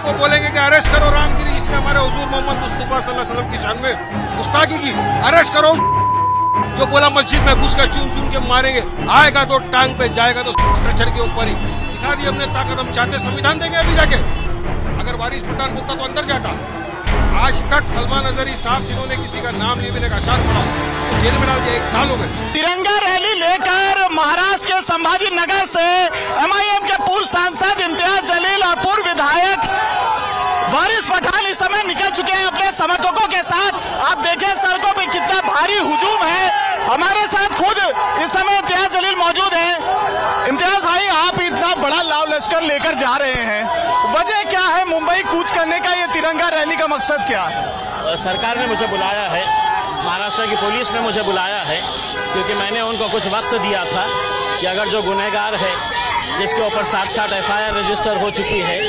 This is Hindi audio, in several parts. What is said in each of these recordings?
को बोलेंगे कि अरेस्ट करो रामगिरी, जिसने हमारे हुजूर मोहम्मद मुस्तफा सल्लल्लाहु अलैहि वसल्लम की शान में गुस्ताखी की, अरेस्ट करो। जो बोला मस्जिद में घुस कर चून चून के मारेंगे, आएगा तो टांग पे, जाएगा तो स्ट्रेचर के ऊपर ही। दिखा दी हमने ताकत, हम चाहते संविधान देंगे अभी जाके। अगर वारिस पठान बोलता तो अंदर जाता। आज तक सलमान अजहरी साहब जिन्होंने किसी का नाम लिए बिना आशान पड़ा, उसको जेल में डाल दिया, 1 साल हो गए। तिरंगा रैली लेकर महाराष्ट्र के संभाजी नगर से MIM के पूर्व सांसद इम्तियाज जलील और पूर्व विधायक वारिस पठान इस समय निकल चुके हैं अपने समर्थकों के साथ। आप देखें सड़कों पे कितना भारी हुजूम है। हमारे साथ खुद इस समय इम्तियाज जलील मौजूद हैं। इम्तियाज भाई, आप इतना बड़ा लाव लश्कर लेकर जा रहे हैं, वजह क्या है? मुंबई कूच करने का ये तिरंगा रैली का मकसद क्या है? सरकार ने मुझे बुलाया है, महाराष्ट्र की पुलिस ने मुझे बुलाया है, क्योंकि मैंने उनको कुछ वक्त दिया था कि अगर जो गुनहगार है, जिसके ऊपर 60 FIR रजिस्टर हो चुकी है,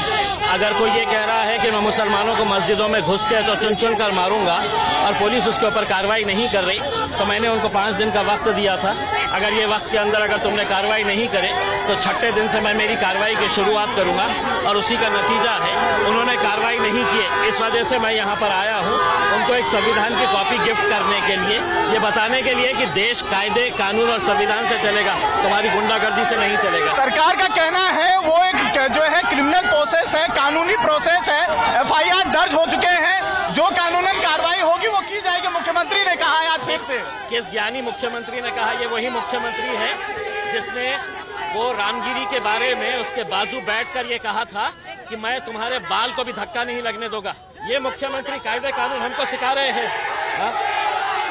अगर कोई ये कह रहा है कि मैं मुसलमानों को मस्जिदों में घुस के तो चुन चुन कर मारूंगा और पुलिस उसके ऊपर कार्रवाई नहीं कर रही, तो मैंने उनको 5 दिन का वक्त दिया था। अगर ये वक्त के अंदर अगर तुमने कार्रवाई नहीं करे तो 6ठे दिन से मैं मेरी कार्रवाई की शुरुआत करूंगा, और उसी का नतीजा है उन्होंने कार्रवाई नहीं की। इस वजह से मैं यहाँ पर आया हूँ उनको एक संविधान की कॉपी गिफ्ट करने के लिए, ये बताने के लिए कि देश कायदे कानून और संविधान से चलेगा, तुम्हारी गुंडागर्दी से नहीं चलेगा। सरकार का कहना है वो एक जो है क्रिमिनल प्रोसेस है, कानूनी प्रोसेस है, FIR दर्ज हो चुके हैं, जो कानूनन कार्रवाई होगी वो की जाएगी। मुख्यमंत्री ने कहा है आज फिर से। किस ज्ञानी मुख्यमंत्री ने कहा? ये वही मुख्यमंत्री है जिसने वो रामगिरी के बारे में उसके बाजू बैठकर ये कहा था कि मैं तुम्हारे बाल को भी धक्का नहीं लगने दूंगा। ये मुख्यमंत्री कायदे कानून हमको सिखा रहे हैं।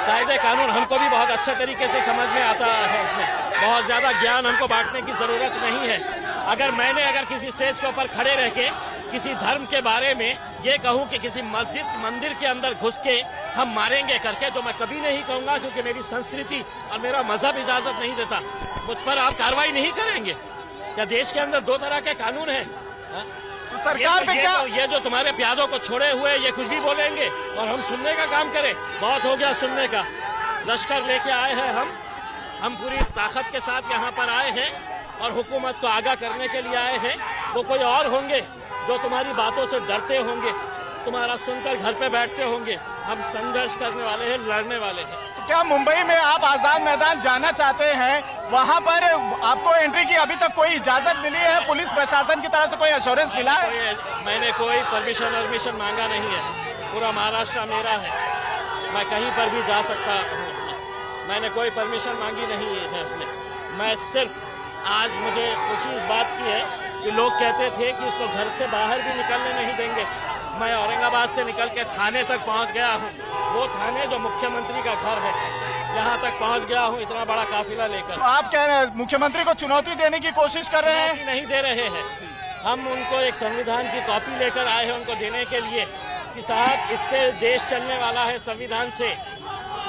कायदे कानून हमको भी बहुत अच्छे तरीके से समझ में आता है, इसमें बहुत ज्यादा ज्ञान हमको बांटने की जरूरत नहीं है। अगर किसी स्टेज के ऊपर खड़े रह के किसी धर्म के बारे में ये कहूं कि किसी मस्जिद मंदिर के अंदर घुस के हम मारेंगे करके, जो मैं कभी नहीं कहूंगा, क्योंकि मेरी संस्कृति और मेरा मजहब इजाजत नहीं देता, मुझ पर आप कार्रवाई नहीं करेंगे? क्या देश के अंदर 2 तरह के कानून है? तो सरकार पे क्या ये जो तुम्हारे प्यादों को छोड़े हुए ये कुछ भी बोलेंगे और हम सुनने का काम करें? बहुत हो गया सुनने का। लश्कर लेके आए हैं हम पूरी ताकत के साथ यहाँ पर आए हैं और हुकूमत को आगाह करने के लिए आए हैं। वो कोई और होंगे जो तुम्हारी बातों से डरते होंगे, तुम्हारा सुनकर घर पे बैठते होंगे। हम संघर्ष करने वाले हैं, लड़ने वाले हैं। तो क्या मुंबई में आप आजाद मैदान जाना चाहते हैं? वहाँ पर आपको एंट्री की अभी तक कोई इजाजत मिली है? पुलिस प्रशासन की तरफ से कोई एश्योरेंस मिला है? मैंने कोई परमिशन मांगा नहीं है। पूरा महाराष्ट्र मेरा है, मैं कहीं पर भी जा सकता हूँ। मैंने कोई परमिशन मांगी नहीं है इसमें। मैं सिर्फ आज मुझे खुशी इस बात की है कि लोग कहते थे कि इसको घर से बाहर भी निकलने नहीं देंगे। मैं औरंगाबाद से निकल के थाने तक पहुंच गया हूं, वो थाने जो मुख्यमंत्री का घर है, यहां तक पहुंच गया हूं इतना बड़ा काफिला लेकर। तो आप कह रहे हैं मुख्यमंत्री को चुनौती देने की कोशिश कर रहे हैं? नहीं दे रहे हैं, हम उनको एक संविधान की कॉपी लेकर आए हैं उनको देने के लिए कि साहब इससे देश चलने वाला है, संविधान से,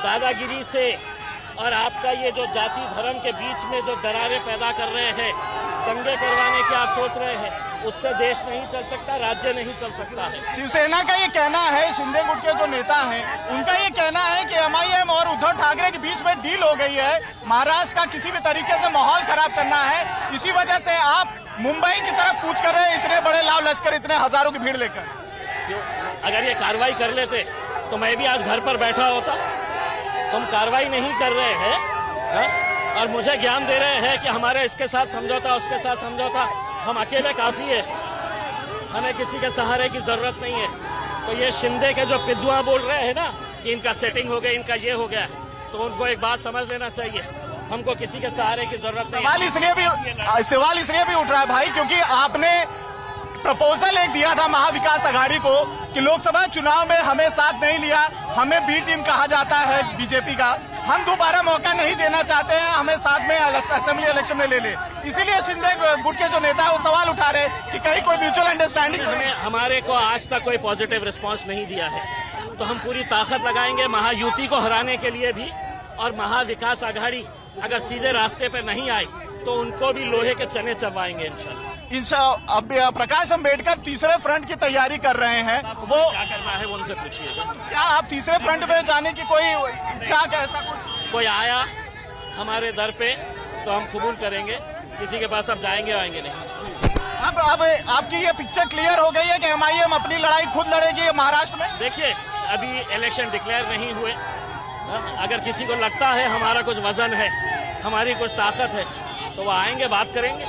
दादागिरी से, और आपका ये जो जाति धर्म के बीच में जो दरारें पैदा कर रहे हैं, दंगे करवाने की आप सोच रहे हैं, उससे देश नहीं चल सकता, राज्य नहीं चल सकता है। शिवसेना का ये कहना है, शिंदे गुट के जो नेता हैं उनका ये कहना है कि MIM और उद्धव ठाकरे के बीच में डील हो गई है, महाराष्ट्र का किसी भी तरीके से माहौल खराब करना है, इसी वजह से आप मुंबई की तरफ कूच कर रहे हैं, इतने बड़े लाव लश्कर, इतने हजारों की भीड़ लेकर। क्यों? अगर ये कार्रवाई कर लेते तो मैं भी आज घर पर बैठा होता। तुम कार्रवाई नहीं कर रहे हैं और मुझे ज्ञान दे रहे हैं कि हमारे इसके साथ समझौता, उसके साथ समझौता, हम अकेले काफी है, हमें किसी के सहारे की जरूरत नहीं है। तो ये शिंदे के जो पिद्दुआ बोल रहे हैं ना कि इनका सेटिंग हो गया, इनका ये हो गया, तो उनको एक बात समझ लेना चाहिए, हमको किसी के सहारे की जरूरत नहीं है। सवाल इसलिए भी उठ रहा है भाई, क्योंकि आपने प्रपोजल एक दिया था महाविकास आघाड़ी को कि लोकसभा चुनाव में हमें साथ नहीं लिया, हमें बी टीम कहा जाता है बीजेपी का, हम दोबारा मौका नहीं देना चाहते हैं, हमें साथ में असेंबली इलेक्शन में ले ले। इसीलिए शिंदे गुट के जो नेता है वो सवाल उठा रहे कि कहीं कोई म्यूचुअल अंडरस्टैंडिंग। हमारे को आज तक कोई पॉजिटिव रिस्पॉन्स नहीं दिया है, तो हम पूरी ताकत लगाएंगे महायुति को हराने के लिए भी। और महाविकास आघाड़ी अगर सीधे रास्ते पे नहीं आई तो उनको भी लोहे के चने चबाएंगे इंशाल्लाह। अब प्रकाश अम्बेडकर तीसरे फ्रंट की तैयारी कर रहे हैं, वो क्या करना है वो उनसे पूछिएगा। क्या आप तीसरे फ्रंट में जाने की कोई इच्छा, ऐसा कुछ? कोई आया हमारे दर पे तो हम कबूल करेंगे, किसी के पास अब जाएंगे आएंगे नहीं। अब आपकी ये पिक्चर क्लियर हो गई है कि एमआईएम अपनी लड़ाई खुद लड़ेगी महाराष्ट्र में। देखिए, अभी इलेक्शन डिक्लेयर नहीं हुए। अगर किसी को लगता है हमारा कुछ वजन है, हमारी कुछ ताकत है, तो वो आएंगे, बात करेंगे।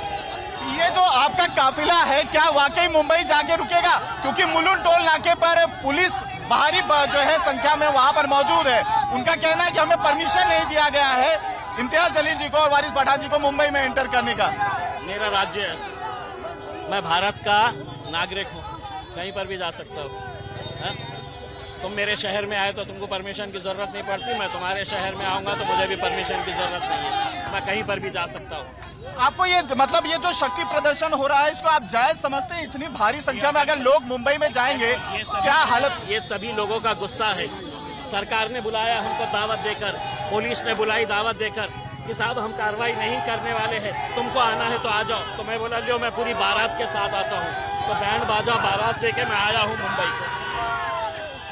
ये जो आपका काफिला है क्या वाकई मुंबई जाके रुकेगा? क्योंकि मुलुंड टोल नाके पर पुलिस भारी जो है संख्या में वहां पर मौजूद है। उनका कहना है कि हमें परमिशन नहीं दिया गया है इम्तियाज जलील जी को और वारिस पठान जी को मुंबई में एंटर करने का। मेरा राज्य है, मैं भारत का नागरिक हूँ, कहीं पर भी जा सकता हूँ। तुम मेरे शहर में आए तो तुमको परमिशन की जरूरत नहीं पड़ती, मैं तुम्हारे शहर में आऊंगा तो मुझे भी परमिशन की जरूरत नहीं है, मैं कहीं पर भी जा सकता हूँ। आपको ये मतलब ये जो शक्ति प्रदर्शन हो रहा है इसको आप जायज समझते हैं? इतनी भारी संख्या में अगर लोग मुंबई में जाएंगे क्या हालत? ये सभी लोगों का गुस्सा है। सरकार ने बुलाया हमको दावत देकर, पुलिस ने बुलाई दावत देकर कि साहब हम कार्रवाई नहीं करने वाले हैं, तुमको आना है तो आ जाओ। तो मैं बोला लो, मैं पूरी बारात के साथ आता हूँ। तो बैंड बाजा बारात लेके मैं आया हूँ मुंबई को।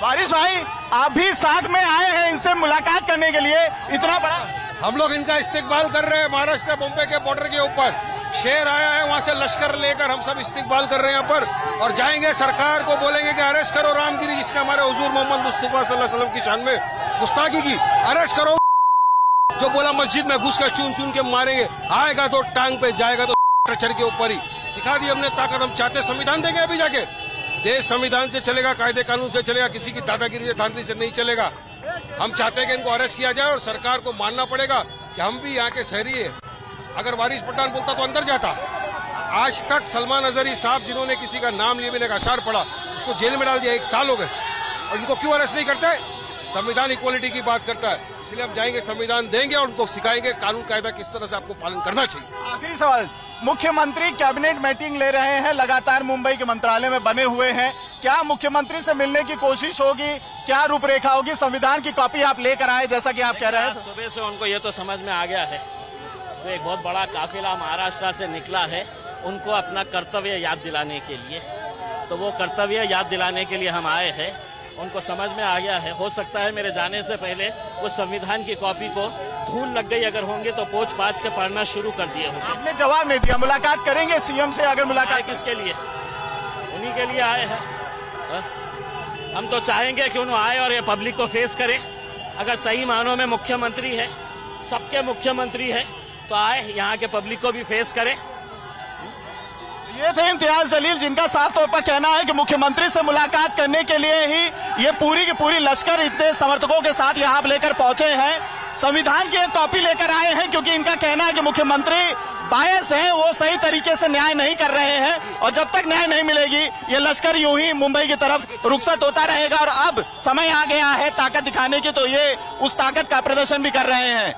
वारिस भाई, आप भी साथ में आए हैं इनसे मुलाकात करने के लिए, इतना बड़ा हम लोग इनका इस्तेकबाल कर रहे हैं। महाराष्ट्र मुंबई के बॉर्डर के ऊपर शेर आया है, वहां से लश्कर लेकर हम सब इस्तेकबाल कर रहे हैं यहाँ पर, और जाएंगे सरकार को बोलेंगे कि अरेस्ट करो रामगिरी जिसने हमारे हुजूर मोहम्मद मुस्तफा सल्लल्लाहु अलैहि वसल्लम की शान में गुस्ताखी की। अरेस्ट करो जो बोला मस्जिद में घुस कर चून चून के मारेंगे, आएगा तो टांग पे, जाएगा तो स्ट्रेचर के ऊपर ही। दिखा दी हमने ताकत। हम चाहते संविधान देंगे अभी जाके। देश संविधान से चलेगा, कायदे कानून से चलेगा, किसी की दादागिरी से धांधली से नहीं चलेगा। हम चाहते हैं कि इनको अरेस्ट किया जाए और सरकार को मानना पड़ेगा कि हम भी यहाँ के शहरी है। अगर वारिस पठान बोलता तो अंदर जाता। आज तक सलमान अजहरी साहब जिन्होंने किसी का नाम लिए बिना एक अशार पढ़ा, उसको जेल में डाल दिया, 1 साल हो गए, और इनको क्यों अरेस्ट नहीं करते? संविधान इक्वालिटी की बात करता है, इसलिए हम जाएंगे, संविधान देंगे और उनको सिखाएंगे कानून कायदा किस तरह से आपको पालन करना चाहिए। आखिरी सवाल, मुख्यमंत्री कैबिनेट मीटिंग ले रहे हैं, लगातार मुंबई के मंत्रालय में बने हुए हैं, क्या मुख्यमंत्री से मिलने की कोशिश होगी? क्या रूपरेखा होगी? संविधान की कॉपी आप लेकर आए जैसा कि आप कह रहे हैं। सुबह से उनको ये तो समझ में आ गया है, तो एक बहुत बड़ा काफिला महाराष्ट्र से निकला है उनको अपना कर्तव्य याद दिलाने के लिए। तो वो कर्तव्य याद दिलाने के लिए हम आए हैं, उनको समझ में आ गया है। हो सकता है मेरे जाने से पहले वो संविधान की कॉपी को धूल लग गई अगर होंगे तो पोंछ पाछ के पढ़ना शुरू कर दिए होंगे। आपने जवाब नहीं दिया। मुलाकात करेंगे सीएम से? अगर मुलाकात किसके लिए? उन्हीं के लिए आए हैं। हम तो चाहेंगे कि उन्होंने आए और ये पब्लिक को फेस करे। अगर सही मानों में मुख्यमंत्री है, सबके मुख्यमंत्री है, तो आए यहाँ के पब्लिक को भी फेस करे। ये थे इम्तियाज जलील, जिनका साफ तौर पर कहना है कि मुख्यमंत्री से मुलाकात करने के लिए ही ये पूरी की पूरी लश्कर इतने समर्थकों के साथ यहाँ लेकर पहुंचे हैं। संविधान की एक कॉपी लेकर आए हैं क्योंकि इनका कहना है कि मुख्यमंत्री बायस हैं, वो सही तरीके से न्याय नहीं कर रहे हैं, और जब तक न्याय नहीं मिलेगी ये लश्कर यूं ही मुंबई की तरफ रुखसत होता रहेगा। और अब समय आ गया है ताकत दिखाने की, तो ये उस ताकत का प्रदर्शन भी कर रहे हैं।